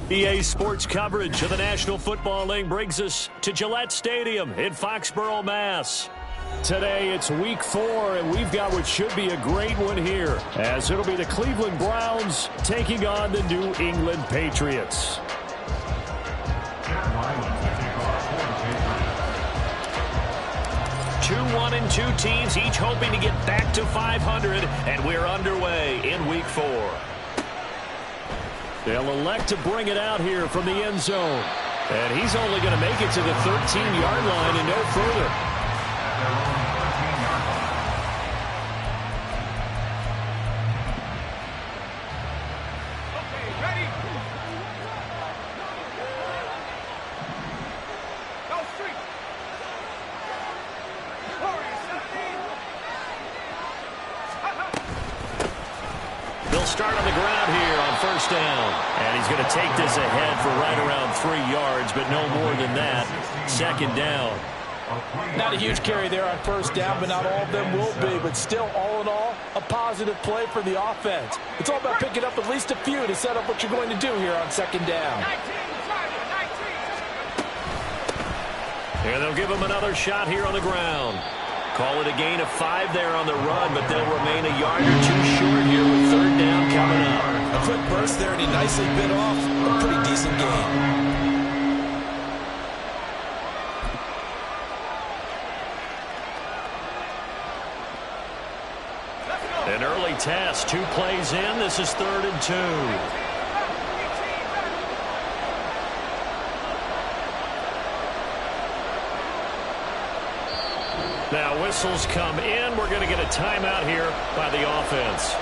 EA Sports coverage of the National Football League brings us to Gillette Stadium in Foxborough, Mass. Today it's week 4, and we've got what should be a great one here, as it'll be the Cleveland Browns taking on the New England Patriots. Two 1-2 teams, each hoping to get back to 500, and we're underway in week 4. They'll elect to bring it out here from the end zone. And he's only going to make it to the 13-yard line and no further. Start on the ground here on first down. And he's going to take this ahead for right around 3 yards, but no more than that. Second down. Not a huge carry there on first down, but not all of them will be. But still, all in all, a positive play for the offense. It's all about picking up at least a few to set up what you're going to do here on second down. And they'll give him another shot here on the ground. Call it a gain of 5 there on the run, but they'll remain a yard or two short here with third down coming up. A quick burst there, and he nicely bit off a pretty decent gain. An early test, 2 plays in. This is 3rd and 2. Now whistles come in. We're going to get a timeout here by the offense.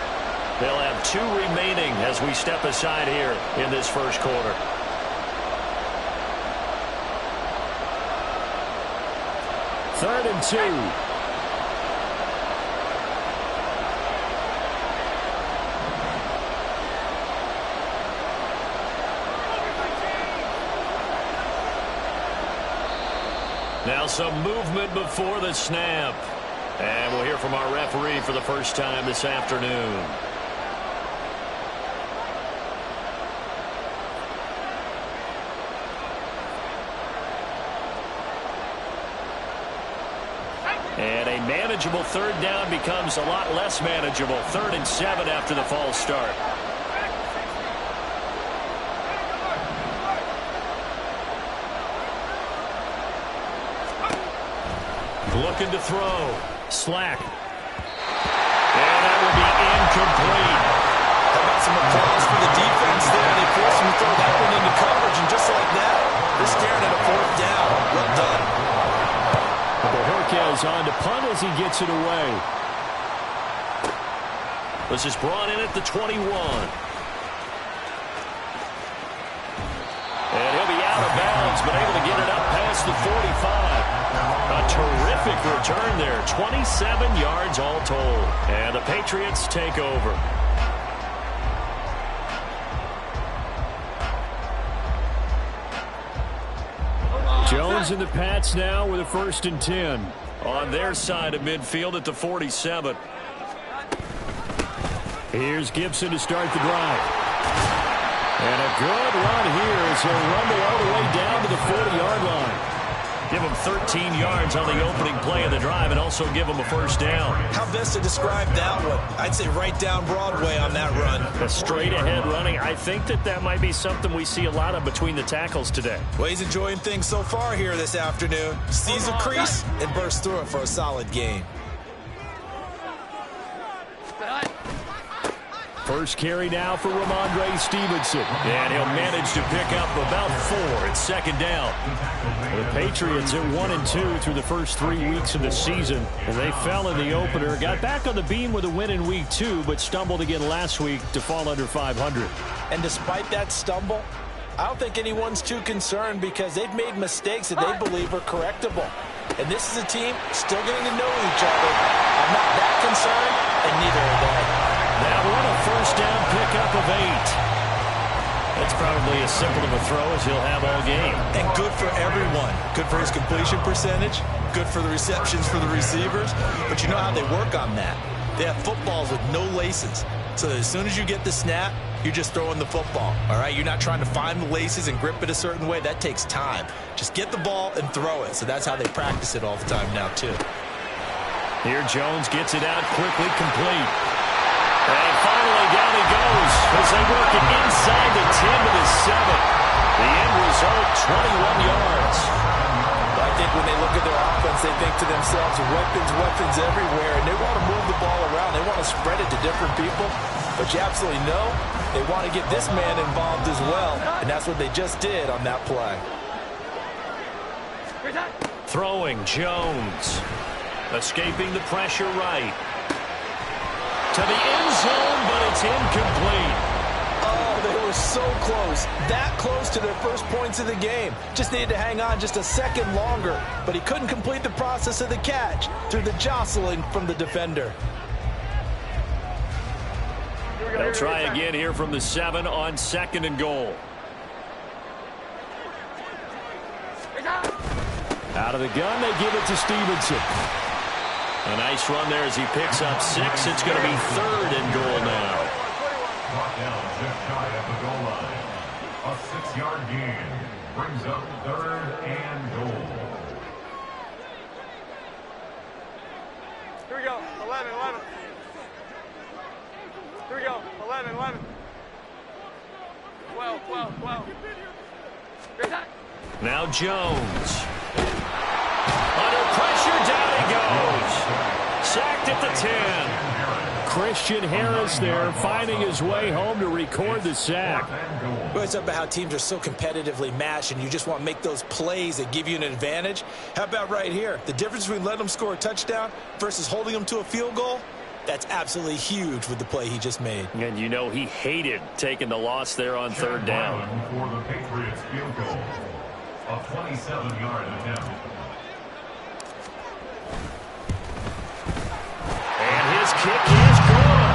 They'll have 2 remaining as we step aside here in this first quarter. Third and 2. Now some movement before the snap. And we'll hear from our referee for the first time this afternoon. And a manageable third down becomes a lot less manageable. 3rd and 7 after the false start. Looking to throw. Slack. And that will be incomplete. How about some applause for the defense there? They forced him to throw that one into coverage, and just like that, they're staring at a 4th down. Well done. Bojorquez on to punt as he gets it away. This is brought in at the 21. And he'll be out of bounds, but able to get it up past the 45. A terrific return there. 27 yards all told. And the Patriots take over. Jones and the Pats now with a 1st and 10. On their side of midfield at the 47. Here's Gibson to start the drive. And a good run here as he'll rumble all the way down to the 40-yard line. Give him 13 yards on the opening play of the drive and also give him a first down. How best to describe that one? I'd say right down Broadway on that run. A straight-ahead running. I think that might be something we see a lot of between the tackles today. Well, he's enjoying things so far here this afternoon. Sees a crease and bursts through it for a solid gain. First carry now for Ramondre Stevenson. And he'll manage to pick up about 4 at second down. The Patriots at 1-2 through the first 3 weeks of the season. And they fell in the opener. Got back on the beam with a win in week 2, but stumbled again last week to fall under 500. And despite that stumble, I don't think anyone's too concerned because they've made mistakes that they believe are correctable. And this is a team still getting to know each other. I'm not that concerned, and neither are they. That one a first down pickup of 8. That's probably as simple of a throw as he'll have all game. And good for everyone. Good for his completion percentage. Good for the receptions for the receivers. But you know how they work on that. They have footballs with no laces. So that as soon as you get the snap, you're just throwing the football, all right? You're not trying to find the laces and grip it a certain way. That takes time. Just get the ball and throw it. So that's how they practice it all the time now, too. Here Jones gets it out quickly, complete. And finally down he goes as they work it inside the 10 to the 7. The end result, 21 yards. I think when they look at their offense, they think to themselves, weapons everywhere, and they want to move the ball around. They want to spread it to different people, but you absolutely know they want to get this man involved as well, and that's what they just did on that play. Throwing Jones. Escaping the pressure right. To the end zone, but it's incomplete. Oh, they were so close. That close to their first points of the game. Just needed to hang on just a second longer, but he couldn't complete the process of the catch through the jostling from the defender. They'll try again here from the 7 on 2nd and goal. Out of the gun, they give it to Stevenson. A nice run there as he picks up 6. It's going to be 3rd and goal now. Brought down just shy of the goal line. A 6-yard gain brings up 3rd and goal. Here we go. 11. Here we go. 11. 12. Now Jones. Under pressure, down he goes. Sacked at the 10. Christian Harris there finding his way home to record the sack. Well, it's about how teams are so competitively matched and you just want to make those plays that give you an advantage. How about right here? The difference between letting them score a touchdown versus holding them to a field goal, that's absolutely huge with the play he just made. And you know he hated taking the loss there on 3rd down. For the Patriots field goal. A 27-yard attempt. And his kick is good.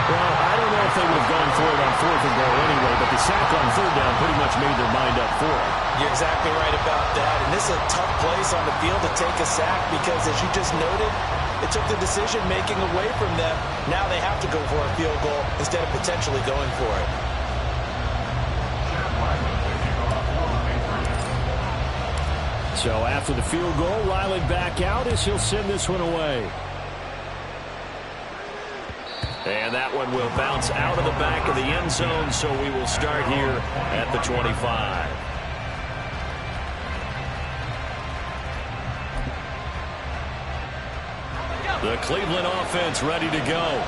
Well, I don't know if they would have gone for it on 4th and goal anyway, but the sack on 3rd down pretty much made their mind up for it. You're exactly right about that. And this is a tough place on the field to take a sack because, as you just noted, it took the decision-making away from them. Now they have to go for a field goal instead of potentially going for it. So after the field goal, Riley back out as he'll send this one away. And that one will bounce out of the back of the end zone, so we will start here at the 25. The Cleveland offense ready to go.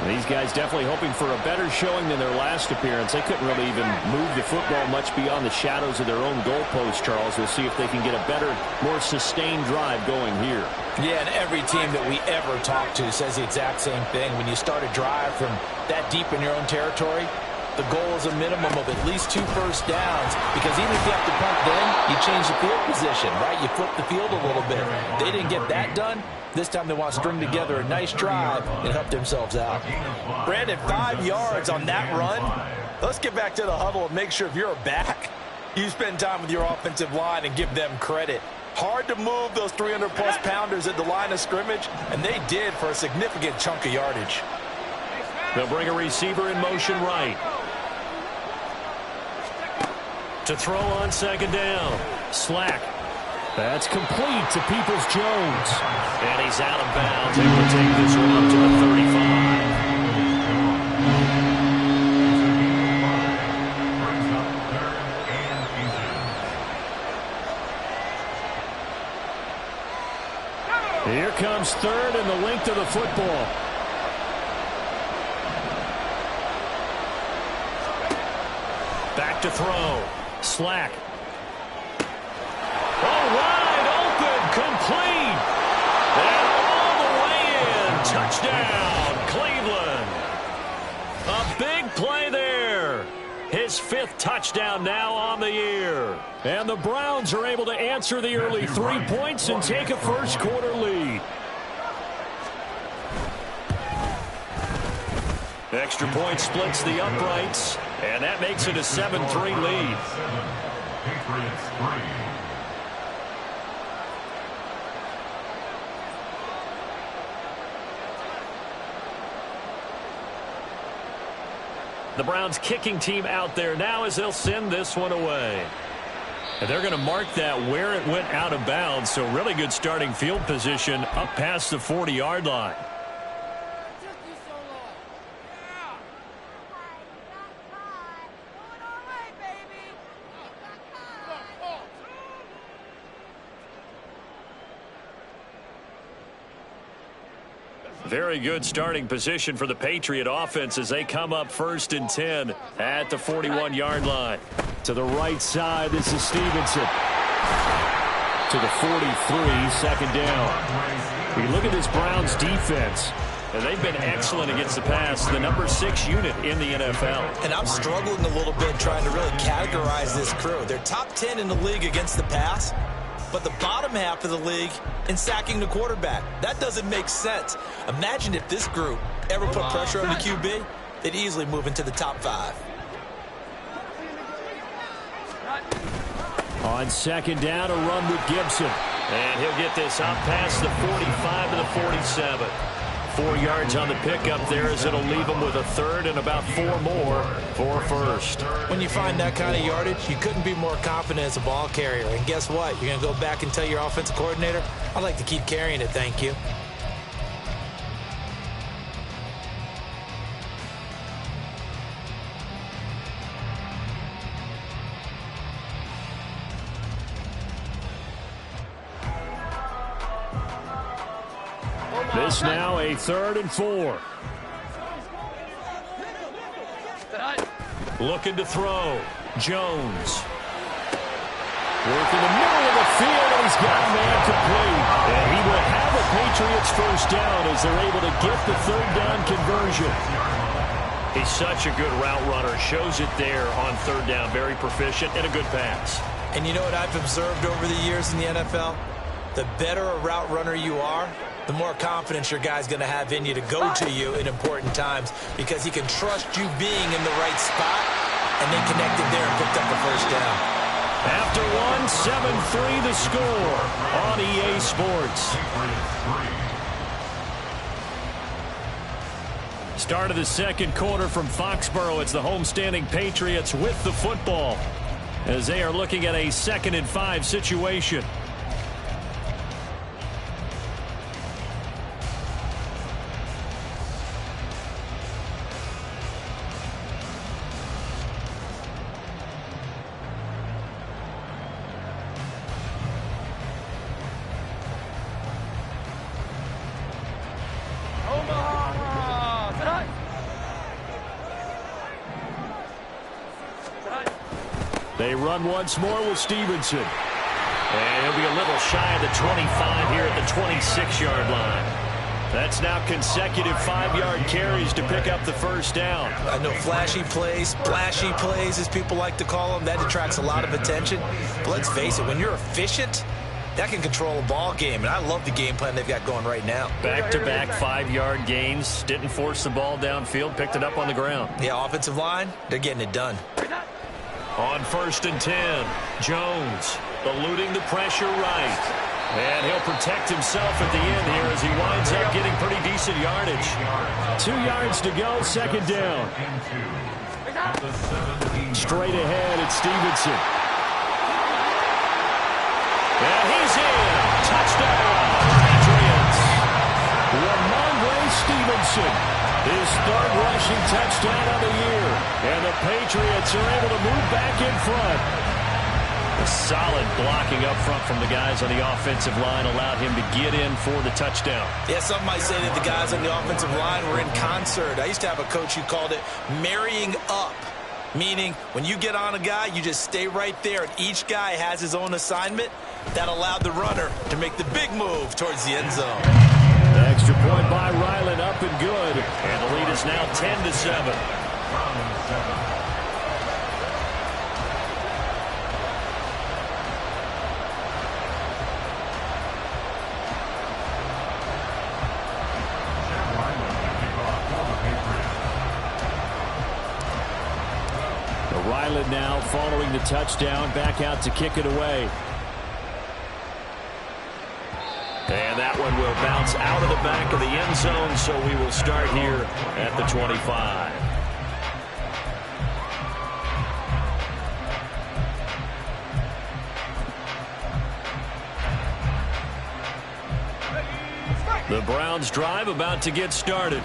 These guys definitely hoping for a better showing than their last appearance. They couldn't really even move the football much beyond the shadows of their own goalpost, Charles. We'll see if they can get a better, more sustained drive going here. Yeah, and every team that we ever talk to says the exact same thing. When you start a drive from that deep in your own territory, the goal is a minimum of at least 2 first downs, because even if you have to punt then, you change the field position, right? You flip the field a little bit. They didn't get that done. This time they want to string together a nice drive and help themselves out. Brandon, 5 yards on that run. Let's get back to the huddle and make sure if you're a back, you spend time with your offensive line and give them credit. Hard to move those 300-plus pounders at the line of scrimmage, and they did for a significant chunk of yardage. They'll bring a receiver in motion right. To throw on 2nd down. Slack. That's complete to Peoples-Jones. And he's out of bounds. And we'll take this one up to the 35. Here comes 3rd and the length of the football. Back to throw. Slack. Oh, wide open, complete. And all the way in. Touchdown, Cleveland. A big play there. His 5th touchdown now on the year. And the Browns are able to answer the early 3 points and take a first-quarter lead. Extra point splits the uprights, and that makes it a 7-3 lead. Patriots 3. The Browns kicking team out there now as they'll send this one away. And they're going to mark that where it went out of bounds, so really good starting field position up past the 40-yard line. Very good starting position for the Patriot offense as they come up 1st and 10 at the 41-yard line. To the right side, this is Stevenson. To the 43, 2nd down. We look at this Browns defense, and they've been excellent against the pass, the number 6 unit in the NFL. And I'm struggling a little bit trying to really categorize this crew. They're top 10 in the league against the pass, but the bottom half of the league in sacking the quarterback. That doesn't make sense. Imagine if this group ever put pressure on the QB, they'd easily move into the top 5. On 2nd down, a run with Gibson. And he'll get this out past the 45 to the 47. 4 yards on the pickup there as it'll leave him with a 3rd and about 4 more for 1st. When you find that kind of yardage, you couldn't be more confident as a ball carrier. And guess what? You're going to go back and tell your offensive coordinator, I'd like to keep carrying it, thank you. This now a 3rd and 4. Looking to throw. Jones. Work in the middle of the field, and he's got man complete. And he will have the Patriots 1st down as they're able to get the 3rd down conversion. He's such a good route runner. Shows it there on 3rd down. Very proficient and a good pass. And you know what I've observed over the years in the NFL? The better a route runner you are, the more confidence your guy's going to have in you to go to you in important times because he can trust you being in the right spot, and they connected there and picked up the 1st down. After 7-3 the score on EA Sports. Start of the 2nd quarter from Foxborough. It's the homestanding Patriots with the football as they are looking at a 2nd and 5 situation. They run once more with Stevenson. And he'll be a little shy of the 25 here at the 26-yard line. That's now consecutive 5-yard carries to pick up the 1st down. I know flashy plays, splashy plays, as people like to call them, that attracts a lot of attention. But let's face it, when you're efficient, that can control a ball game. And I love the game plan they've got going right now. Back-to-back 5-yard gains. Didn't force the ball downfield. Picked it up on the ground. Yeah, offensive line, they're getting it done. On 1st and 10, Jones eluding the pressure right. And he'll protect himself at the end here as he winds up getting pretty decent yardage. 2 yards to go, 2nd down. Straight ahead, it's Stevenson. And he's in. Touchdown, Patriots. Ramondre Stevenson, his 3rd rushing touchdown of the year. And the Patriots are able to move back in front. A solid blocking up front from the guys on the offensive line allowed him to get in for the touchdown. Yeah, some might say that the guys on the offensive line were in concert. I used to have a coach who called it marrying up, meaning when you get on a guy, you just stay right there, and each guy has his own assignment. That allowed the runner to make the big move towards the end zone. The extra point by Ryland up and good. And the lead is now 10-7. Ryland now following the touchdown, back out to kick it away. And that one will bounce out of the back of the end zone, so we will start here at the 25. The Browns drive about to get started.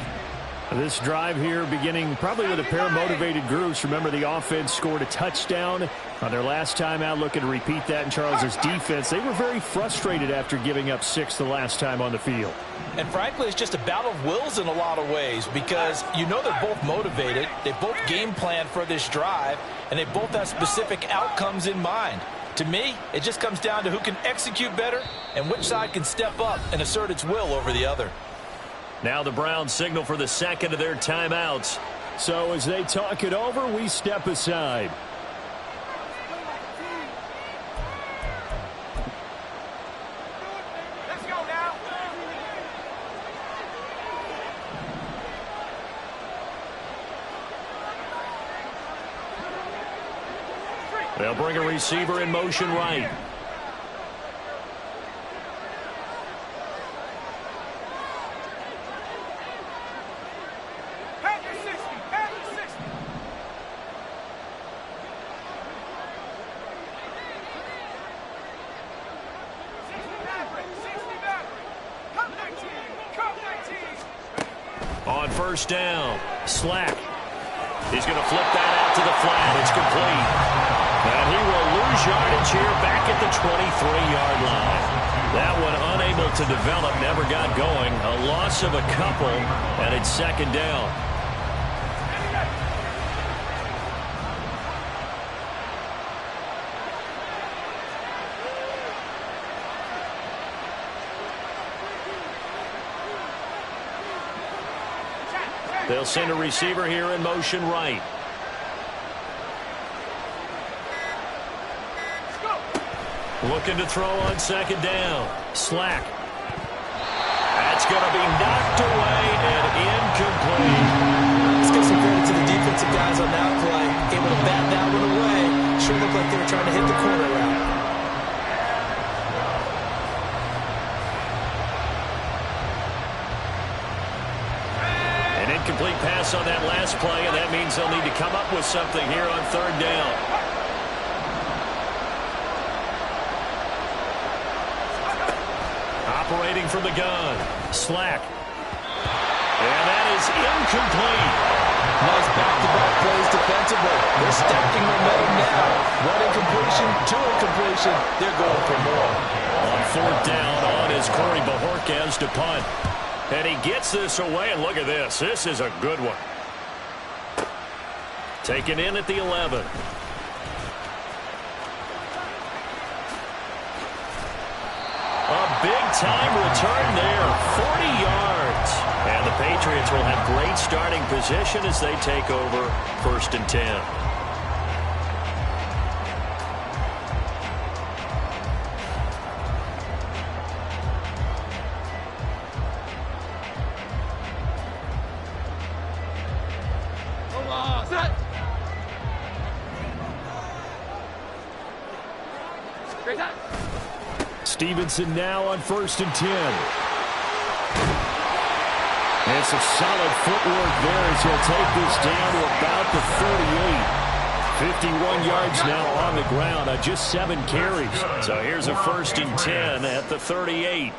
This drive here beginning probably with a pair of motivated groups. Remember, the offense scored a touchdown on their last time out, looking to repeat that in Charles's defense. They were very frustrated after giving up 6 the last time on the field. And frankly, it's just a battle of wills in a lot of ways because you know they're both motivated. They both game plan for this drive, and they both have specific outcomes in mind. To me, it just comes down to who can execute better and which side can step up and assert its will over the other. Now the Browns signal for the second of their timeouts. So as they talk it over, we step aside. Let's go now. They'll bring a receiver in motion right. On first down, Slack. He's going to flip that out to the flat. It's complete. And he will lose yardage here back at the 23-yard line. That one unable to develop, never got going. A loss of a couple, and it's second down. They'll send a receiver here in motion right. Looking to throw on second down. Slack. That's going to be knocked away and incomplete. Let's give some credit to the defensive guys on that play. Able to bat that one away. Sure looked like they were trying to hit the corner route. Incomplete pass on that last play, and that means they'll need to come up with something here on third down. Operating from the gun, Slack. And that is incomplete. Nice back-to-back plays defensively. They're stacking momentum now. One incompletion, two incompletion. They're going for more. On fourth down, on is Corey Bojorquez to punt. And he gets this away, and look at this. This is a good one. Taken in at the 11. A big-time return there, 40 yards. And the Patriots will have great starting position as they take over first and 10. Stevenson now on first and 10. And some solid footwork there as he'll take this down to about the 38. 51 yards now on the ground on just 7 carries. So here's a first and 10 at the 38.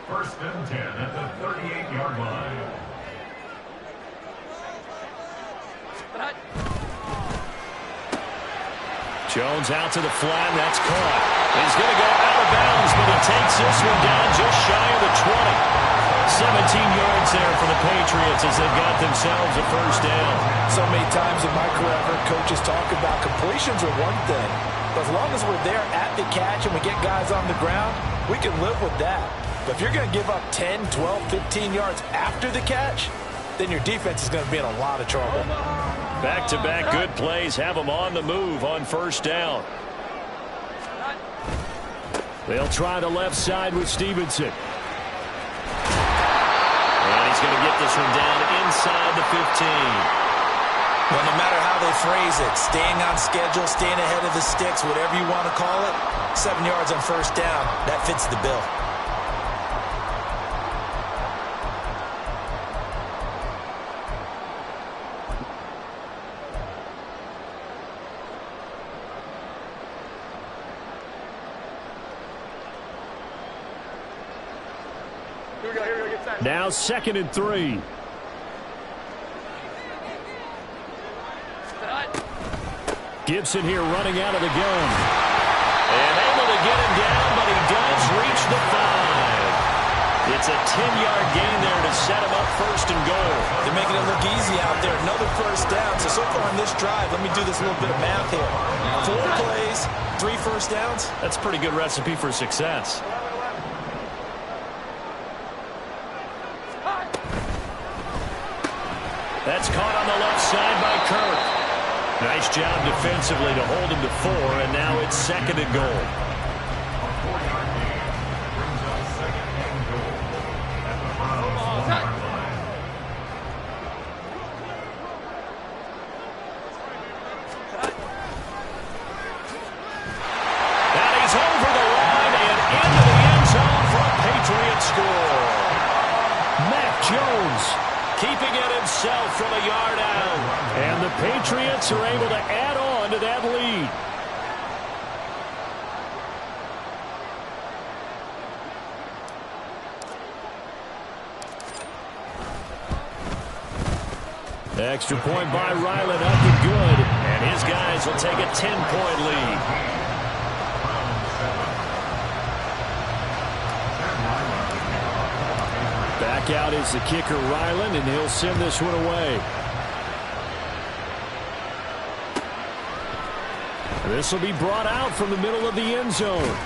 First and 10 at the 38-yard line. Jones out to the flat. That's caught. He's going to go out of bounds, but he takes this one down just shy of the 20. 17 yards there for the Patriots as they've got themselves a first down. So many times in my career, I've heard coaches talk about completions are one thing. But as long as we're there at the catch and we get guys on the ground, we can live with that. But if you're going to give up 10, 12, 15 yards after the catch, then your defense is going to be in a lot of trouble. Back-to-back good plays have them on the move on first down. They'll try the left side with Stevenson. And he's going to get this one down inside the 15. Well, no matter how they phrase it, staying on schedule, staying ahead of the sticks, whatever you want to call it, 7 yards on first down, that fits the bill. Here we go, get set. Now 2nd and 3. Gibson here running out of the gun. And able to get him down, but he does reach the 5. It's a 10-yard gain there to set him up 1st and goal. They're making it look easy out there. Another first down. So far on this drive, let me do this little bit of math here. 4 plays, 3 first downs. That's a pretty good recipe for success. That's caught on the left side by Kirk. Nice job defensively to hold him to 4, and now it's 2nd and goal. A 4-yard gain brings up 2nd and goal at the Browns' 1-yard line. And he's over the line and into the end zone for a Patriot score. Mac Jones Keeping it himself from a yard out. And the Patriots are able to add on to that lead. Extra point by Ryland, up and good. And his guys will take a 10-point lead. Back out is the kicker, Ryland, and he'll send this one away. This will be brought out from the middle of the end zone.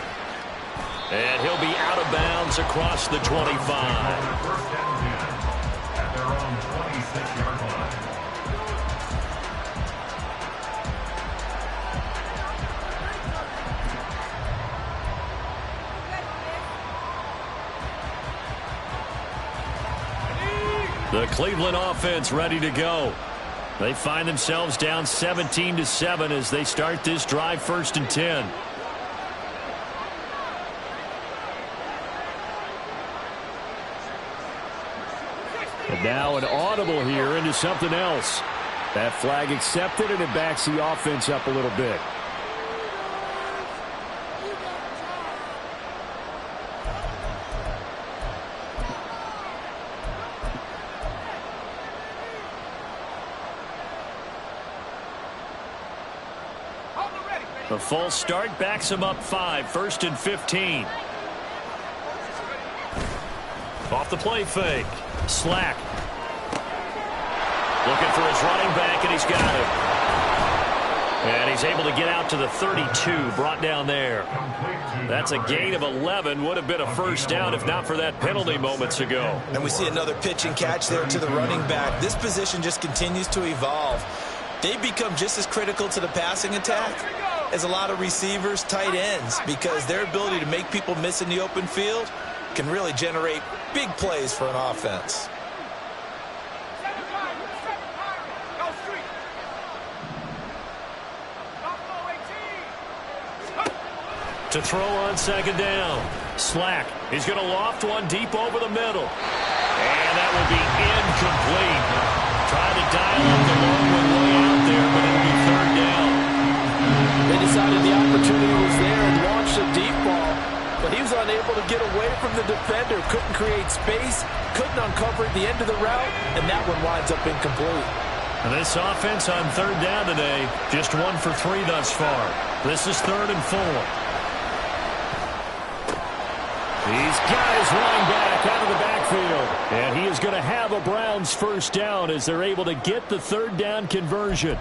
And he'll be out of bounds across the 25. First down 10 at their own 26-yard line. The Cleveland offense ready to go. They find themselves down 17-7 as they start this drive, 1st and 10. And now an audible here into something else. That flag accepted, and it backs the offense up a little bit. The false start backs him up 5, 1st and 15. Off the play fake. Slack. Looking for his running back, and he's got him. And he's able to get out to the 32, brought down there. That's a gain of 11. Would have been a first down if not for that penalty moments ago. And we see another pitch and catch there to the running back. This position just continues to evolve. They become just as critical to the passing attack as a lot of receivers, tight ends, because their ability to make people miss in the open field can really generate big plays for an offense. To throw on 2nd down. Slack. He's going to loft one deep over the middle. And that will be incomplete. Trying to dial up the long one way out there, but it'll be 3rd down. They decided the opportunity was there and launched a deep ball, but he was unable to get away from the defender. Couldn't create space, couldn't uncover the end of the route, and that one winds up incomplete. And this offense on 3rd down today, just 1 for 3 thus far. This is 3rd and 4. These guys running back out of the backfield. And he is going to have a Browns first down as they're able to get the 3rd down conversion.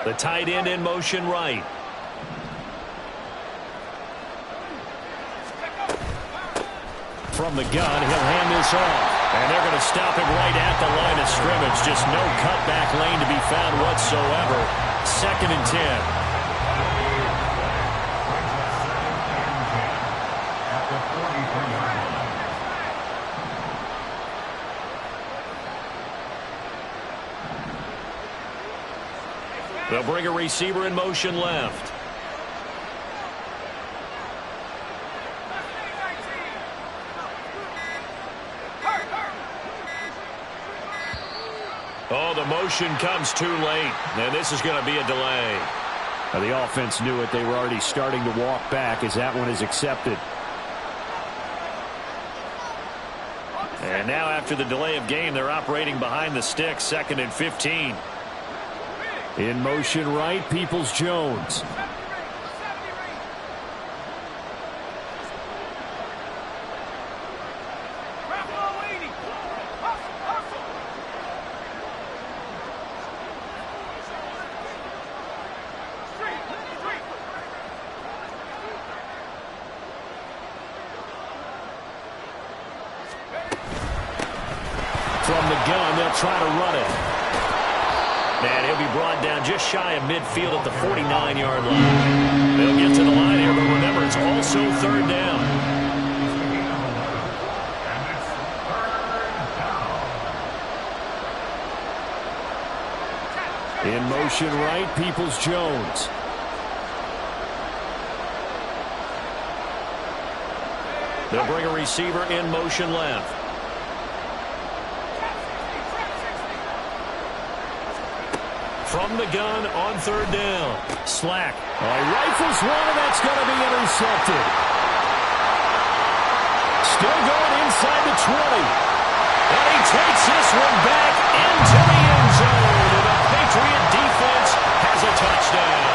The tight end in motion right. From the gun, he'll hand this off. And they're going to stop him right at the line of scrimmage. Just no cutback lane to be found whatsoever. 2nd and 10. They'll bring a receiver in motion left. Oh, the motion comes too late. And this is going to be a delay. The offense knew it. They were already starting to walk back as that one is accepted. And now after the delay of game, they're operating behind the sticks, 2nd and 15. In motion right, Peoples-Jones. From the gun, they'll try to run it. And he'll be brought down just shy of midfield at the 49-yard line. They'll get to the line here, but remember, it's also 3rd down. In motion right, Peoples-Jones. They'll bring a receiver in motion left. From the gun on 3rd down. Slack. He rifles one, and that's going to be intercepted. Still going inside the 20. And he takes this one back into the end zone. And the Patriot defense has a touchdown.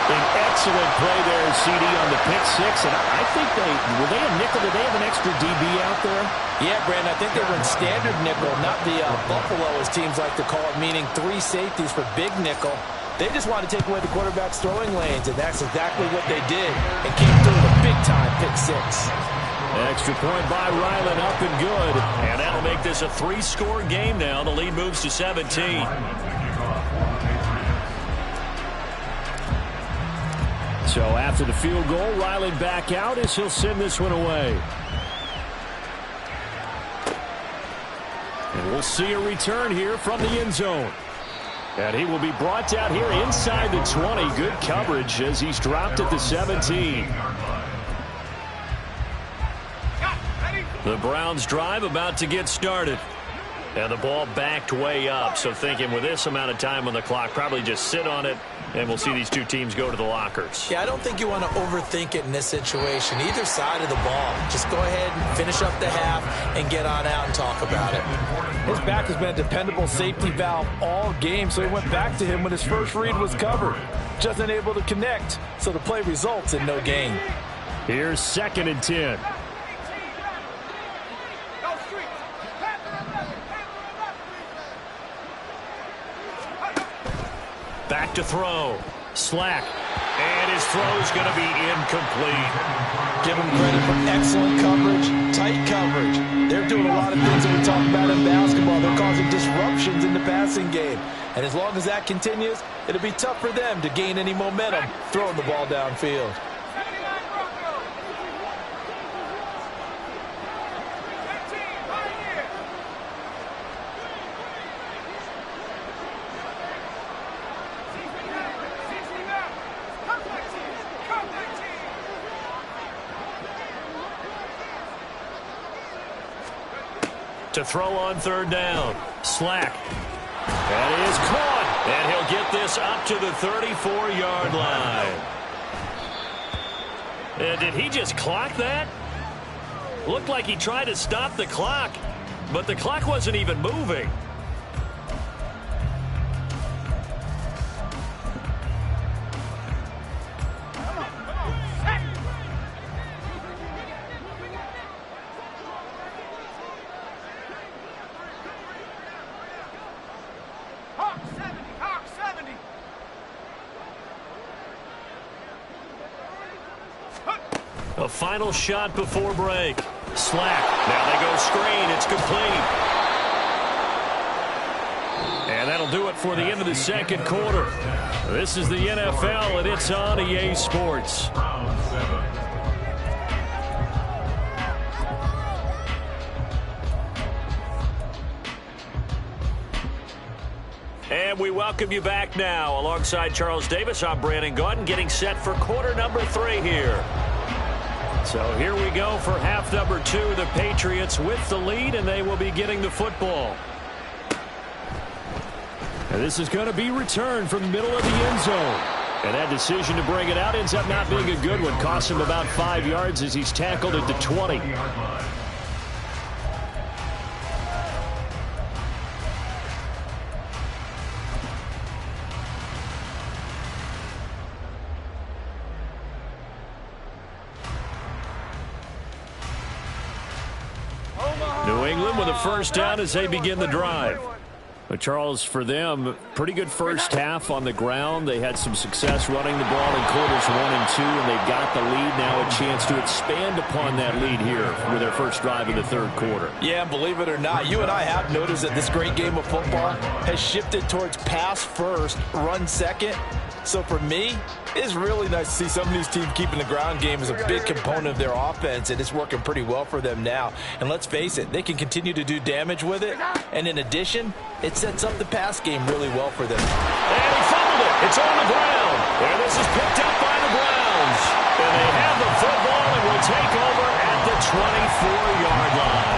An excellent play there, CD, on the pick six. And I think were they a nickel? Did they have an extra DB out there? Yeah, Brandon, I think they were in standard nickel, not the Buffalo, as teams like to call it, meaning 3 safeties for big nickel. They just wanted to take away the quarterback's throwing lanes, and that's exactly what they did, and came through with a big-time pick six. Extra point by Ryland, up and good. And that'll make this a 3-score game now. The lead moves to 17. So after the field goal, Ryland back out as he'll send this one away. And we'll see a return here from the end zone. And he will be brought down here inside the 20. Good coverage as he's dropped at the 17. The Browns drive about to get started. And the ball backed way up. So thinking with this amount of time on the clock, probably just sit on it. And we'll see these two teams go to the lockers. Yeah, I don't think you want to overthink it in this situation. Either side of the ball. Just go ahead and finish up the half and get on out and talk about it. His back has been a dependable safety valve all game, so he went back to him when his first read was covered. Just unable to connect, so the play results in no gain. Here's 2nd and 10. Back to throw. Slack. And his throw's going to be incomplete. Give them credit for excellent coverage, tight coverage. They're doing a lot of things that we talk about in basketball. They're causing disruptions in the passing game. And as long as that continues, it'll be tough for them to gain any momentum throwing the ball downfield. To throw on 3rd down. Slack. That is caught. And he'll get this up to the 34-yard line. Did he just clock that? Looked like he tried to stop the clock, but the clock wasn't even moving. A final shot before break. Slack. Now they go screen. It's complete. And that'll do it for the end of the 2nd quarter. This is the NFL, and it's on EA Sports. And we welcome you back now. Alongside Charles Davis, I'm Brandon Gaudin, getting set for quarter number 3 here. So here we go for half number 2. The Patriots with the lead, and they will be getting the football. And this is going to be returned from the middle of the end zone. And that decision to bring it out ends up not being a good one. Costs him about 5 yards as he's tackled at the 20. New England with a first down as they begin the drive. But Charles, for them, pretty good first half on the ground. They had some success running the ball in quarters 1 and 2, and they've got the lead now, a chance to expand upon that lead here with their first drive in the third quarter. Yeah, believe it or not, you and I have noticed that this great game of football has shifted towards pass first, run second. So for me, it's really nice to see some of these teams keeping the ground game as a big component of their offense, and it's working pretty well for them now. And let's face it, they can continue to do damage with it. And in addition, it sets up the pass game really well for them. And he fumbled it. It's on the ground. And this is picked up by the Browns. And they have the football and will take over at the 24-yard line.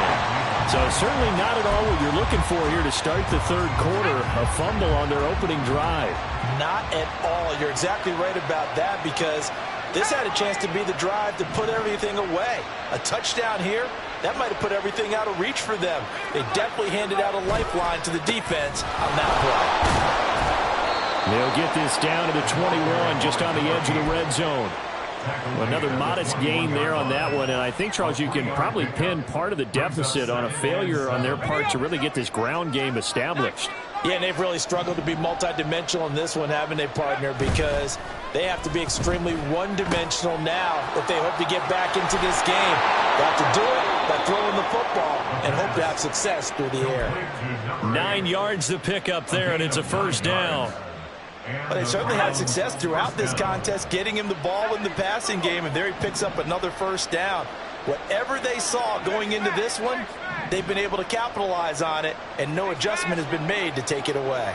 So certainly not at all what you're looking for here to start the third quarter, a fumble on their opening drive. Not at all. You're exactly right about that, because this had a chance to be the drive to put everything away. A touchdown here, that might have put everything out of reach for them. They definitely handed out a lifeline to the defense on that play. They'll get this down to the 21, just on the edge of the red zone. Another modest gain there on that one, and I think, Charles, you can probably pin part of the deficit on a failure on their part to really get this ground game established. Yeah, and they've really struggled to be multidimensional in this one, haven't they, partner? Because they have to be extremely one-dimensional now if they hope to get back into this game. They have to do it by throwing the football and hope to have success through the air. 9 yards to pick up there, and it's a first down. But they certainly had success throughout this contest, getting him the ball in the passing game, and there he picks up another first down. Whatever they saw going into this one, they've been able to capitalize on it, and no adjustment has been made to take it away.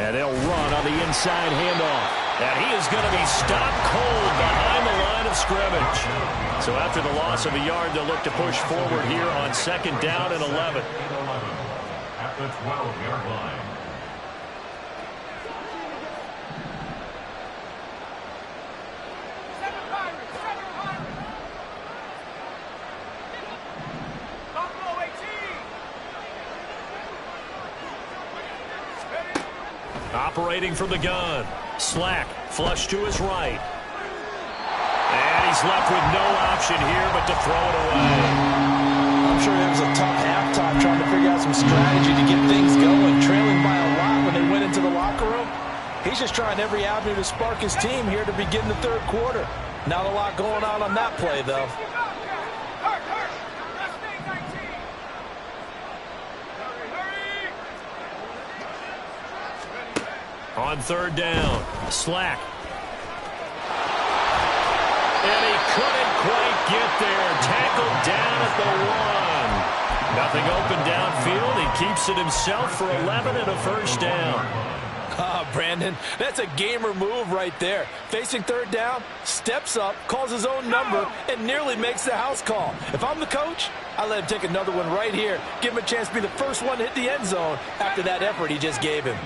And they'll run on the inside handoff. And he is going to be stopped cold behind the line of scrimmage. So after the loss of a yard, they'll look to push forward here on second down and 11. At the 12-yard line. Operating from the gun. Slack, flush to his right. And he's left with no option here but to throw it away. I'm sure it was a tough halftime trying to figure out some strategy to get things going, trailing by a lot when they went into the locker room. He's just trying every avenue to spark his team here to begin the third quarter. Not a lot going on that play, though. On third down, Slack. And he couldn't quite get there. Tackled down at the 1. Nothing open downfield. He keeps it himself for 11 and a first down. Brandon, that's a gamer move right there. Facing third down, steps up, calls his own number, and nearly makes the house call. If I'm the coach, I let him take another one right here. Give him a chance to be the first one to hit the end zone after that effort he just gave him.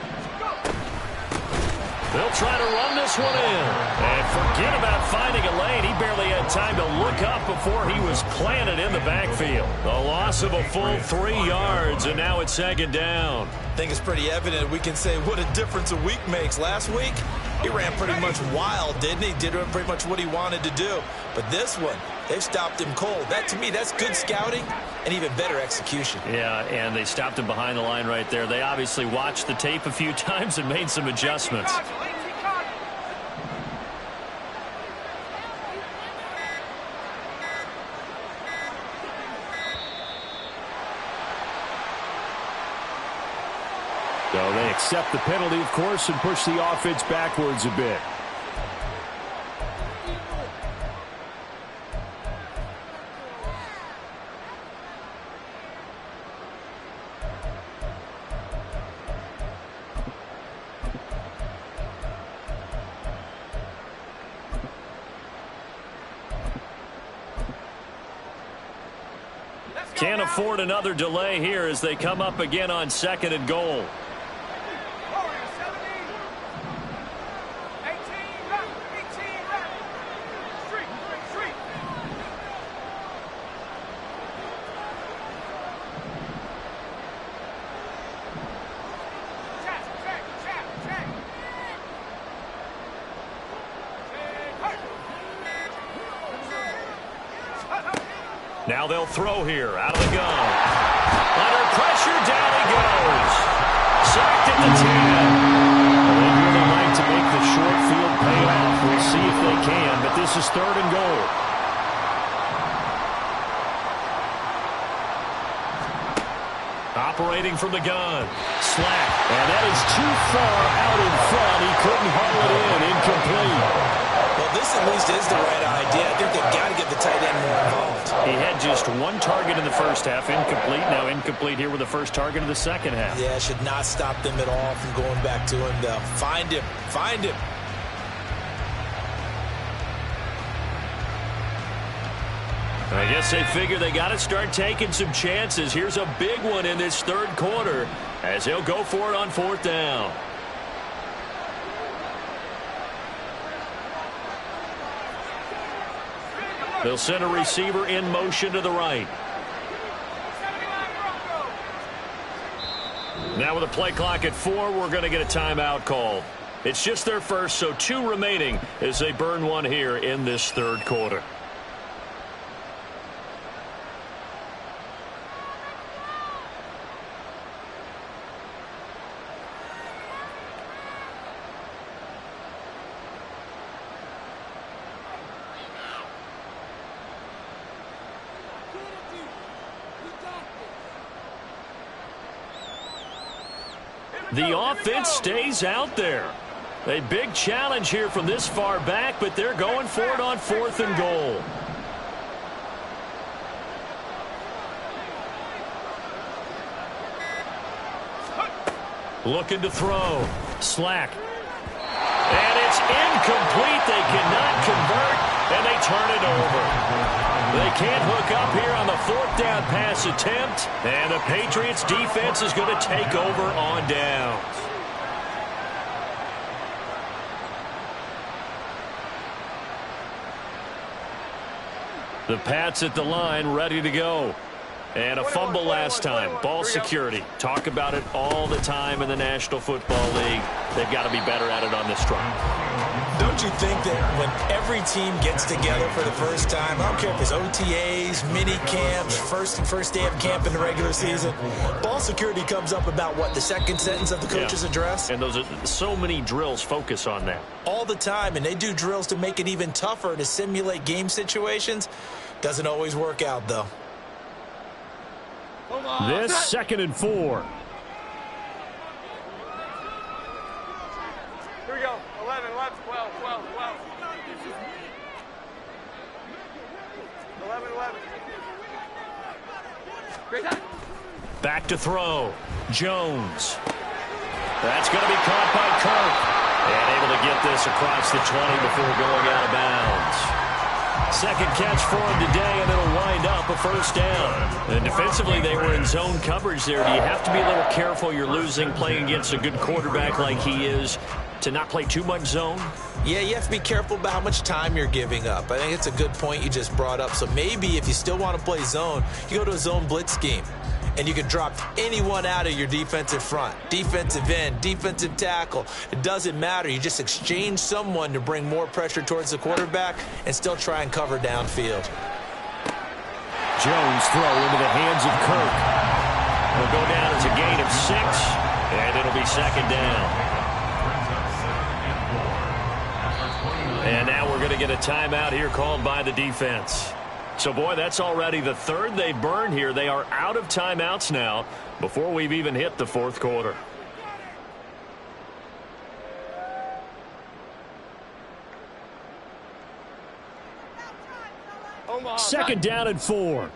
They'll try to run this one in. And forget about finding a lane. He barely had time to look up before he was planted in the backfield. The loss of a full 3 yards, and now it's second down. I think it's pretty evident. We can say what a difference a week makes. Last week, he ran pretty much wild, didn't he? Did pretty much what he wanted to do. But this one, they've stopped him cold. That, to me, that's good scouting and even better execution. Yeah, and they stopped him behind the line right there. They obviously watched the tape a few times and made some adjustments. So they accept the penalty, of course, and push the offense backwards a bit. Can't afford another delay here as they come up again on 2nd and goal. Now they'll throw here out of the gun. Under pressure, down he goes. Sacked at the 10. Well, they'd really like to make the short field pay off. We'll see if they can, but this is 3rd and goal. Operating from the gun. Slack. And that is too far out in front. He couldn't haul it in. Incomplete. Well, this at least is the right idea. I think they've got to get the tight end more involved. He had just 1 target in the first half. Incomplete. Now incomplete here with the first target of the second half. Yeah, should not stop them at all from going back to him, though. Find him. Find him. I guess they figure they got to start taking some chances. Here's a big one in this 3rd quarter as he'll go for it on 4th down. They'll send a receiver in motion to the right. Now with a play clock at 4, we're going to get a timeout called. It's just their first, so 2 remaining as they burn one here in this 3rd quarter. The offense stays out there. A big challenge here from this far back, but they're going for it on 4th and goal. Looking to throw. Slack. And it's incomplete. They cannot convert, and they turn it over. They can't hook up here on the 4th down pass attempt, and the Patriots defense is going to take over on downs. The Pats at the line ready to go. And a fumble last time. Ball security. Talk about it all the time in the National Football League. They've got to be better at it on this drive. Don't you think that when every team gets together for the first time, I don't care if it's OTAs, mini camps, first day of camp in the regular season, ball security comes up about, what, the 2nd sentence of the coach's address? And those are so many drills focus on that. All the time, and they do drills to make it even tougher to simulate game situations. Doesn't always work out, though. This 2nd and 4. Here we go. 11, 11, 12, 12, 12. 11, 11. Great time. Back to throw. Jones. That's going to be caught by Kirk. And able to get this across the 20 before going out of bounds. 2nd catch for him today, and it'll wind up a 1st down. And defensively, they were in zone coverage there. Do you have to be a little careful? You're losing playing against a good quarterback like he is to not play too much zone? Yeah, you have to be careful about how much time you're giving up. I think it's a good point you just brought up. So maybe if you still want to play zone, you go to a zone blitz scheme. And you can drop anyone out of your defensive front. Defensive end, defensive tackle. It doesn't matter. You just exchange someone to bring more pressure towards the quarterback and still try and cover downfield. Jones throw into the hands of Kirk. It'll go down as a gain of 6, and it'll be 2nd down. And now we're going to get a timeout here called by the defense. So, boy, that's already the 3rd they've burned here. They are out of timeouts now before we've even hit the 4th quarter. Second down and 4.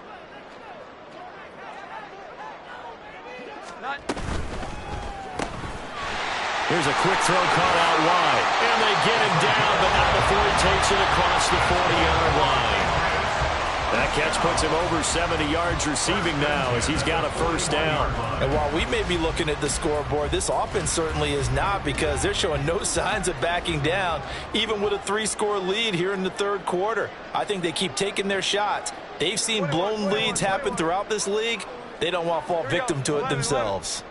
Here's a quick throw caught out wide. And they get him down, but not before he takes it across the 40-yard line. That catch puts him over 70 yards receiving now as he's got a first down. And while we may be looking at the scoreboard, this offense certainly is not, because they're showing no signs of backing down, even with a 3-score lead here in the third quarter. I think they keep taking their shots. They've seen blown leads happen throughout this league. They don't want to fall victim to it themselves.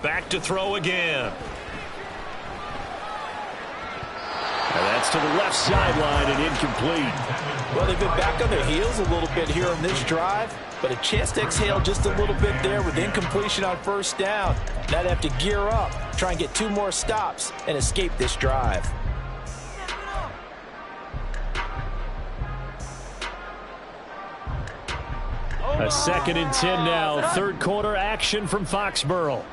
Back to throw again. And that's to the left sideline and incomplete. Well, they've been back on their heels a little bit here on this drive, but a chance to exhale just a little bit there with incompletion on first down. Now they have to gear up, try and get 2 more stops, and escape this drive. A 2nd and 10 now. Third quarter action from Foxborough.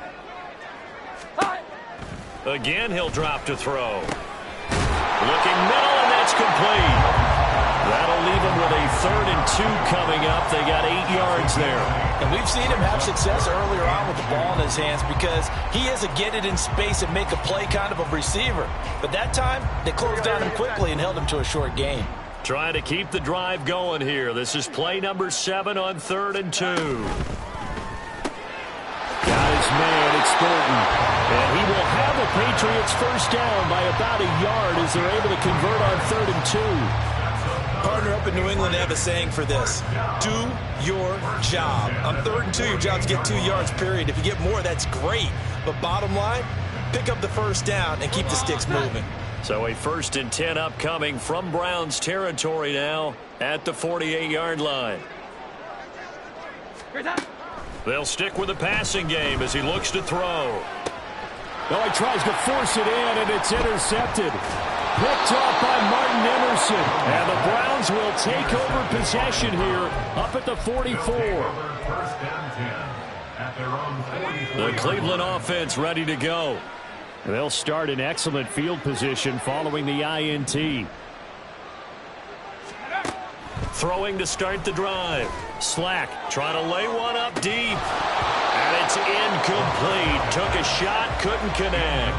Again, he'll drop to throw. Looking middle, and that's complete. That'll leave him with a 3rd and 2 coming up. They got 8 yards there. And we've seen him have success earlier on with the ball in his hands because he is a get it in space and make a play kind of a receiver. But that time, they closed down him quickly and held him to a short gain. Trying to keep the drive going here. This is play number 7 on 3rd and 2. Got his man, it's Thornton. And he will have the Patriots first down by about a yard as they're able to convert on 3rd and 2. Partner up in New England, they have a saying for this. Do your job. On 3rd and 2, your job is to get 2 yards, period. If you get more, that's great. But bottom line, pick up the first down and keep the sticks moving. So a 1st and 10 upcoming from Browns territory now at the 48-yard line. They'll stick with the passing game as he looks to throw. Oh, he tries to force it in, and it's intercepted. Picked off by Martin Emerson. And the Browns will take over possession here up at the 44. The Cleveland offense ready to go. They'll start in excellent field position following the INT. Throwing to start the drive. Slack trying to lay one up deep. And it's incomplete. Took a shot, couldn't connect.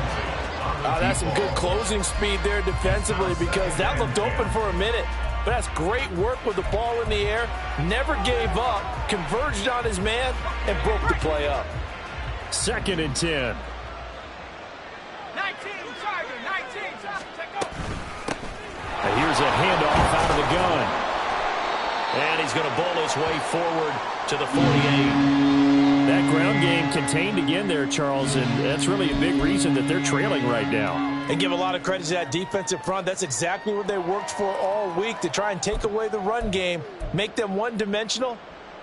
That's some good closing speed there defensively because that looked open for a minute. But that's great work with the ball in the air. Never gave up, converged on his man, and broke the play up. 2nd and 10. 19, Tiger, 19, take off. And here's a handoff out of the gun. And he's going to bowl his way forward to the 48. That ground game contained again there, Charles, and that's really a big reason that they're trailing right now. And give a lot of credit to that defensive front. That's exactly what they worked for all week, to try and take away the run game, make them one-dimensional.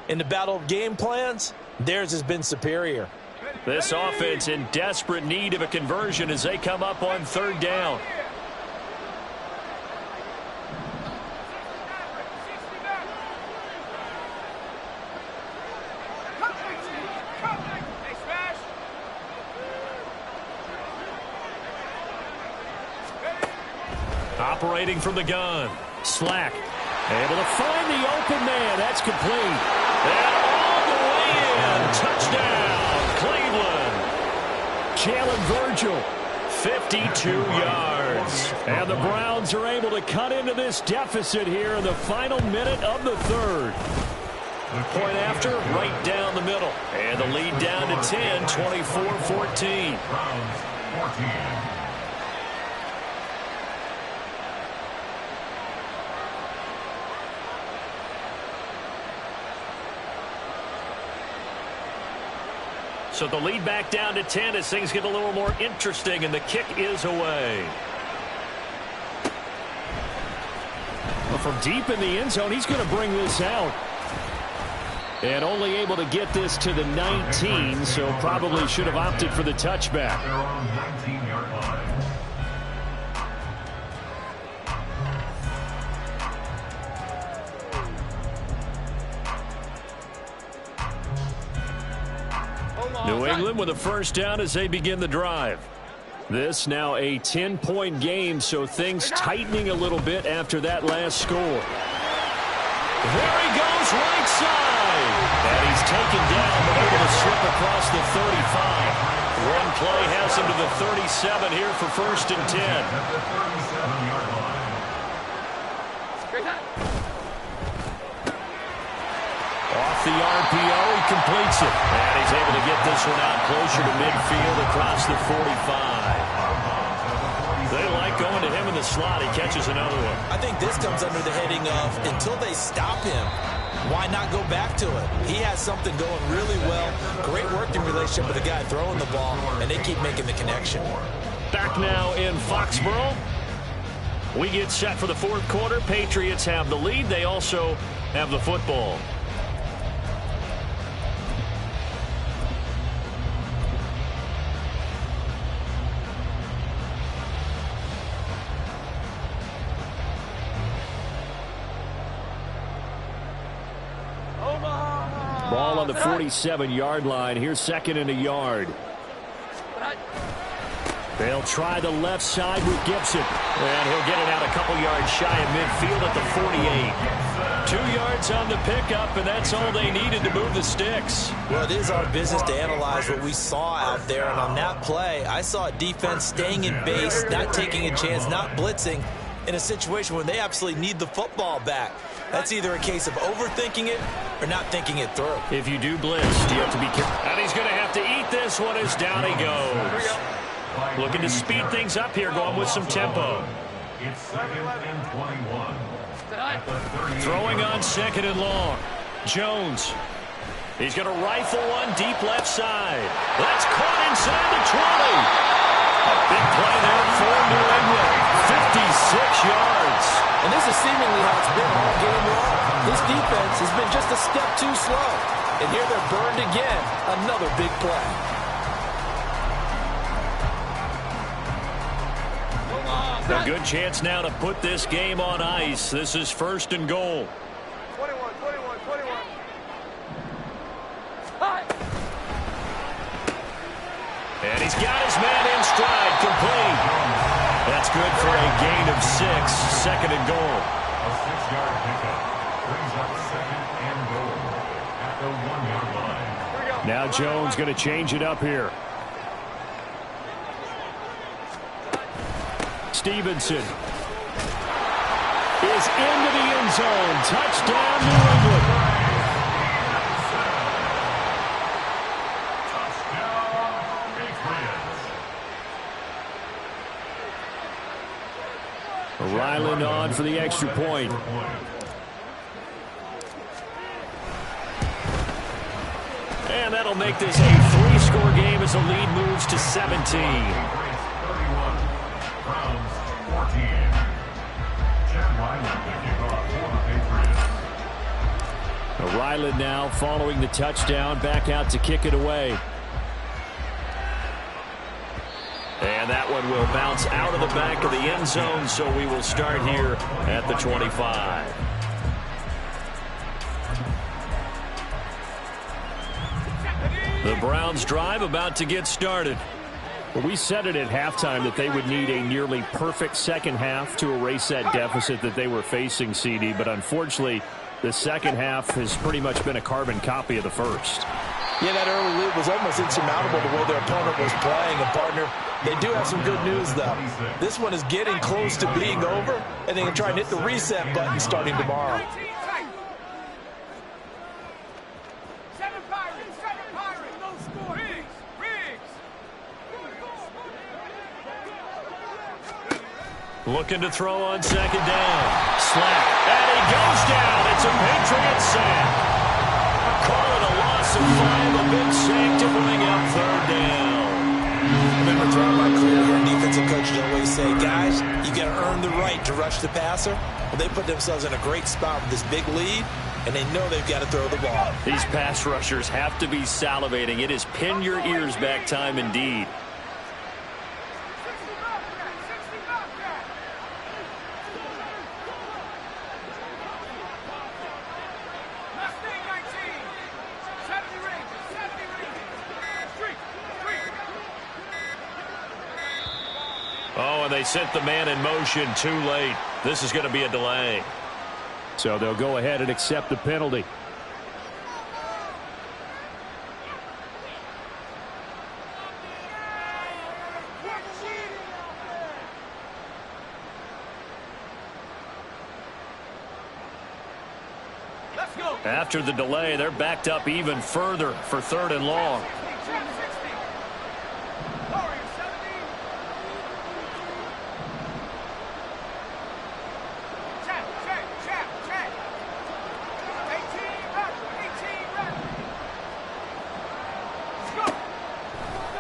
In the battle of game plans, theirs has been superior. This offense in desperate need of a conversion as they come up on 3rd down. Operating from the gun. Slack. Able to find the open man. That's complete. And all the way in. Touchdown, Cleveland. Jalen Virgil. 52 yards. And the Browns are able to cut into this deficit here in the final minute of the 3rd. Point after, right down the middle. And the lead down to 10, 24-14. Browns 14. So the lead back down to 10 as things get a little more interesting, and the kick is away. Well, from deep in the end zone, he's going to bring this out. And only able to get this to the 19, so probably should have opted for the touchback. They're on 19-yard line. New England with a first down as they begin the drive. This now a 10-point game, so things tightening a little bit after that last score. There he goes, right side. And he's taken down, but able to slip across the 35. One play has him to the 37 here for 1st and 10. Off the RPO, he completes it. And he's able to get this one out closer to midfield across the 45. They like going to him in the slot. He catches another one. I think this comes under the heading of until they stop him, why not go back to it? He has something going really well. Great working relationship with the guy throwing the ball, and they keep making the connection. Back now in Foxborough. We get set for the fourth quarter. Patriots have the lead. They also have the football. Ball on the 47-yard line. Here's second and a yard. They'll try the left side with Gibson. And he'll get it out a couple yards shy of midfield at the 48. 2 yards on the pickup, and that's all they needed to move the sticks. Well, it is our business to analyze what we saw out there. And on that play, I saw a defense staying in base, not taking a chance, not blitzing in a situation where they absolutely need the football back. That's either a case of overthinking it or not thinking it through. If you do blitz, you have to be careful. And he's going to have to eat this one as down he goes. Looking to speed things up here, going with some tempo. It's second and 21. Throwing on second and long. Jones. He's going to rifle one deep left side. That's caught inside the 20. A big play there for New England. 56 yards. And this is seemingly how it's been all game long. This defense has been just a step too slow. And here they're burned again. Another big play. A good chance now to put this game on ice. This is first and goal. 21. And he's got his man in stride, complete. That's good for a gain of 6, second and goal. A 6-yard pickup brings up second and goal at the 1-yard line. Now Jones going to change it up here. Stevenson is into the end zone. Touchdown, New England. Touchdown, Patriots. Ryland on for the extra point. And that'll make this a 3-score game as the lead moves to 17. Ryland now following the touchdown, back out to kick it away. And that one will bounce out of the back of the end zone, so we will start here at the 25. The Browns drive about to get started. Well, we said it at halftime that they would need a nearly perfect second half to erase that deficit that they were facing, CD, but unfortunately, the second half has pretty much been a carbon copy of the first. Yeah, that early lead was almost insurmountable the way their opponent was playing. And, partner, they do have some good news, though. This one is getting close to being over, and they can try and hit the reset button starting tomorrow. 7 Pirates, no score. Riggs. Looking to throw on second down. Slap. And he goes down. It's a Patriot sack. Call it a loss of 5. A big sack to bring up third down. Remember throughout my career here, defensive coaches always say, guys, you got to earn the right to rush the passer. Well, they put themselves in a great spot with this big lead, and they know they've got to throw the ball. These pass rushers have to be salivating. It is pin your ears back time indeed. Oh, and they sent the man in motion too late. This is going to be a delay. So they'll go ahead and accept the penalty. Left After the delay, they're backed up even further for 3rd and long.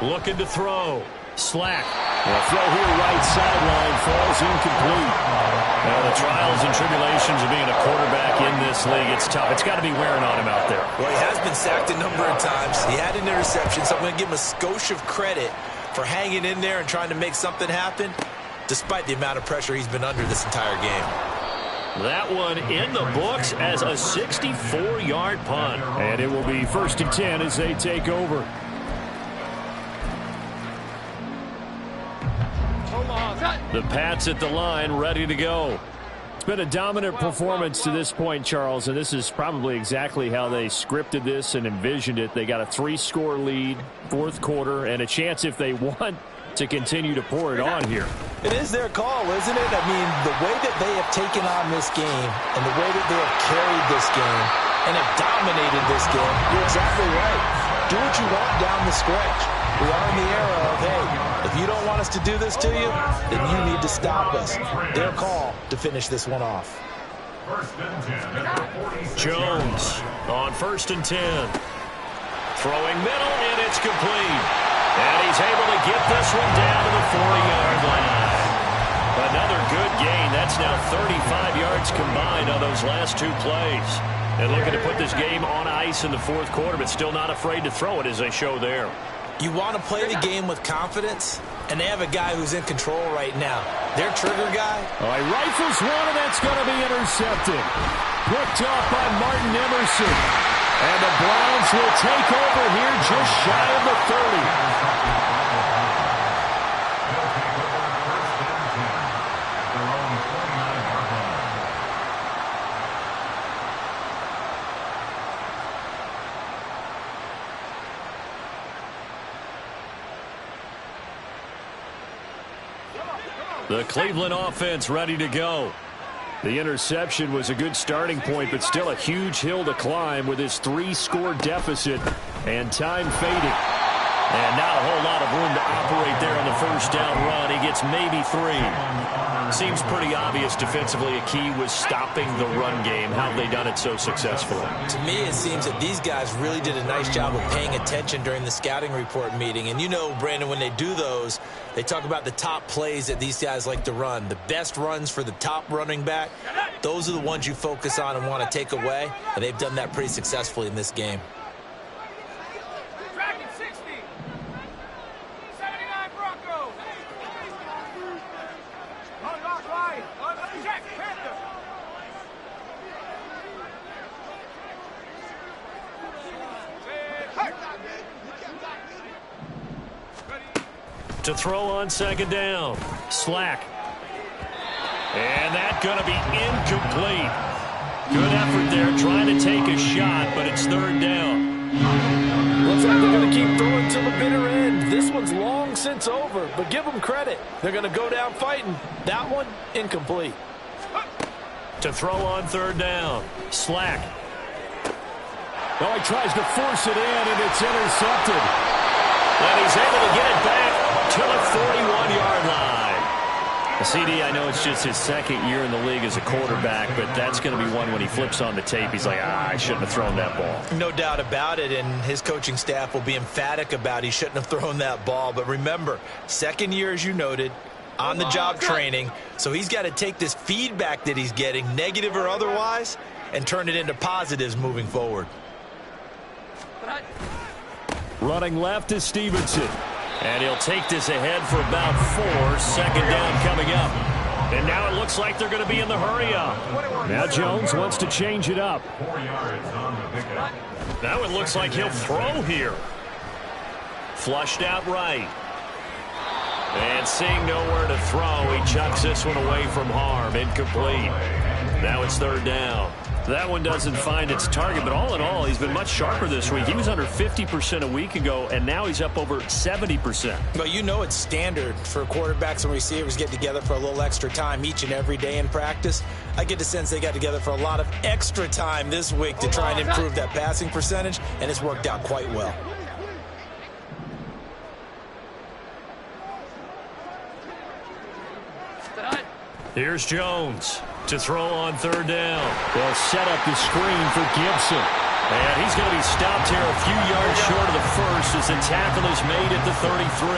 Looking to throw. Slack. A throw here right sideline falls incomplete. Well, the trials and tribulations of being a quarterback in this league, it's tough. It's got to be wearing on him out there. Well, he has been sacked a number of times. He had an interception, so I'm going to give him a skosh of credit for hanging in there and trying to make something happen, despite the amount of pressure he's been under this entire game. That one in the books as a 64-yard punt. And it will be 1st and 10 as they take over. The Pats at the line, ready to go. It's been a dominant performance to this point, Charles, and this is probably exactly how they scripted this and envisioned it. They got a 3-score lead, 4th quarter, and a chance if they want to continue to pour it on here. It is their call, isn't it? I mean, the way that they have taken on this game and the way that they have carried this game and have dominated this game, you're exactly right. Do what you want down the stretch. We are in the era of, hey, if you don't want us to do this to you, then you need to stop us. Their call to finish this one off. Jones on 1st and 10. Throwing middle, and it's complete. And he's able to get this one down to the 40-yard line. Another good gain. That's now 35 yards combined on those last 2 plays. And looking to put this game on ice in the 4th quarter, but still not afraid to throw it as they show there. You want to play the game with confidence, and they have a guy who's in control right now. Their trigger guy. All right, rifles one, and that's going to be intercepted. Picked off by Martin Emerson. And the Browns will take over here just shy of the 30. The Cleveland offense ready to go. The interception was a good starting point, but still a huge hill to climb with his 3-score deficit and time fading. And not a whole lot of room to operate there on the 1st down run. He gets maybe 3. Seems pretty obvious defensively a key was stopping the run game. How have they done it so successfully? To me, it seems that these guys really did a nice job of paying attention during the scouting report meeting. And you know, Brandon, when they do those, they talk about the top plays that these guys like to run. The best runs for the top running back, those are the ones you focus on and want to take away. And they've done that pretty successfully in this game. To throw on 2nd down. Slack. And that's going to be incomplete. Good effort there trying to take a shot, but it's 3rd down. Looks like they're going to keep throwing till the bitter end. This one's long since over, but give them credit. They're going to go down fighting. That one, incomplete. To throw on 3rd down. Slack. Oh, he tries to force it in, and it's intercepted. And he's able to get it back to the 41-yard line. CD, I know it's just his 2nd year in the league as a quarterback, but that's going to be one when he flips on the tape. He's like, I shouldn't have thrown that ball. No doubt about it, and his coaching staff will be emphatic about he shouldn't have thrown that ball. But remember, 2nd year, as you noted, on-the-job training, so he's got to take this feedback that he's getting, negative or otherwise, and turn it into positives moving forward. Running left is Stevenson. And he'll take this ahead for about 4. 2nd down coming up. And now it looks like they're going to be in the hurry-up. Now Jones wants to change it up. 4 yards on the pickup. Now it looks like he'll throw here. Flushed out right. And seeing nowhere to throw, he chucks this one away from harm. Incomplete. Now it's 3rd down. That one doesn't find its target, but all in all, he's been much sharper this week. He was under 50% a week ago, and now he's up over 70%. Well, you know it's standard for quarterbacks and receivers get together for a little extra time each and every day in practice. I get the sense they got together for a lot of extra time this week to try and improve that passing percentage, and it's worked out quite well. Here's Jones to throw on third down. They'll set up the screen for Gibson. And he's going to be stopped here a few yards short of the first as the tackle is made at the 33.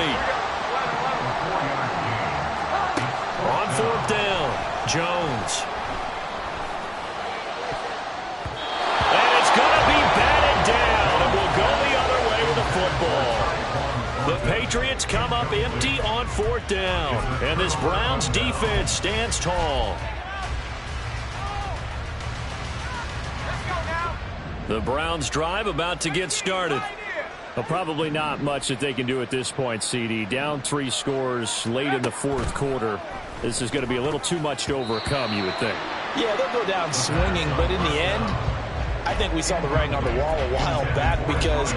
On fourth down, Jones. And it's going to be batted down, and we'll go the other way with the football. The Patriots come up empty on fourth down, and this Browns defense stands tall. The Browns drive about to get started. Well, probably not much that they can do at this point, CD. Down 3 scores late in the fourth quarter. This is going to be a little too much to overcome, you would think. Yeah, they'll go down swinging, but in the end, I think we saw the writing on the wall a while back because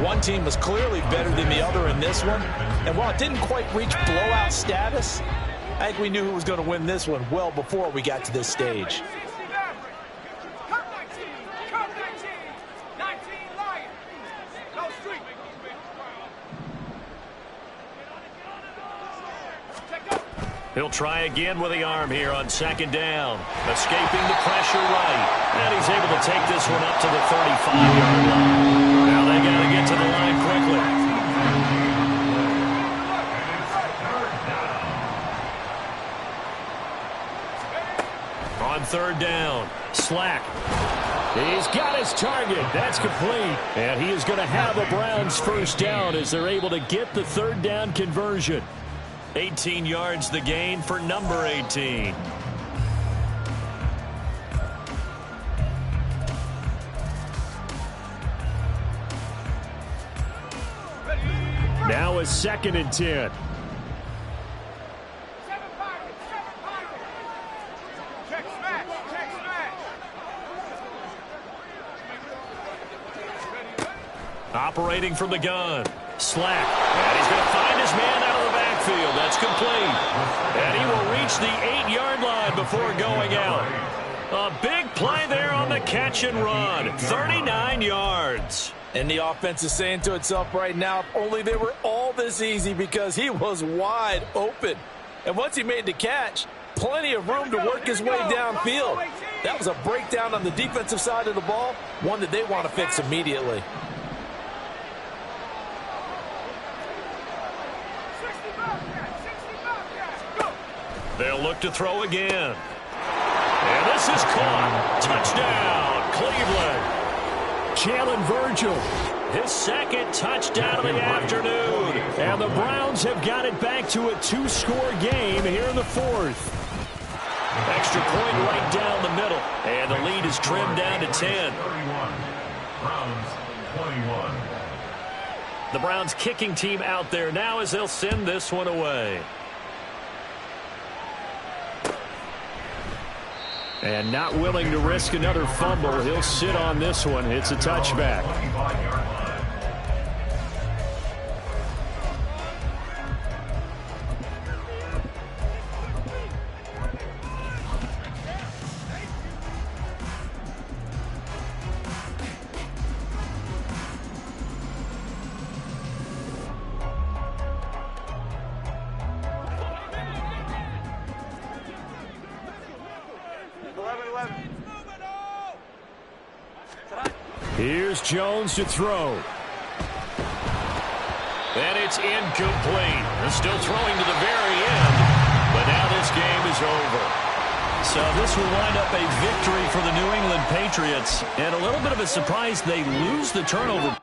one team was clearly better than the other in this one. And while it didn't quite reach blowout status, I think we knew who was going to win this one well before we got to this stage. He'll try again with the arm here on second down. Escaping the pressure right. And he's able to take this one up to the 35-yard line. Now they got to get to the line quickly. On third down, Slack. He's got his target. That's complete. And he is going to have a Browns first down as they're able to get the third down conversion. 18 yards the gain for number 18. Now a 2nd and 10. Operating from the gun. Slack. And he's going to find his man out of the backfield. That's complete. And he will reach the 8-yard line before going out. A big play there on the catch and run. 39 yards. And the offense is saying to itself right now, if only they were all this easy because he was wide open. And once he made the catch, plenty of room to work his way downfield. That was a breakdown on the defensive side of the ball, one that they want to fix immediately. They'll look to throw again. And this is caught. Touchdown, Cleveland. Jalen Virgil. His 2nd touchdown of the afternoon. And the Browns have got it back to a 2-score game here in the 4th. Extra point right down the middle. And the lead is trimmed down to 10. 31. Browns 21. The Browns kicking team out there now as they'll send this one away. And not willing to risk another fumble. He'll sit on this one. It's a touchback. 25-yard line. Here's Jones to throw. And it's incomplete. They're still throwing to the very end. But now this game is over. So this will wind up a victory for the New England Patriots. And a little bit of a surprise, they lose the turnover.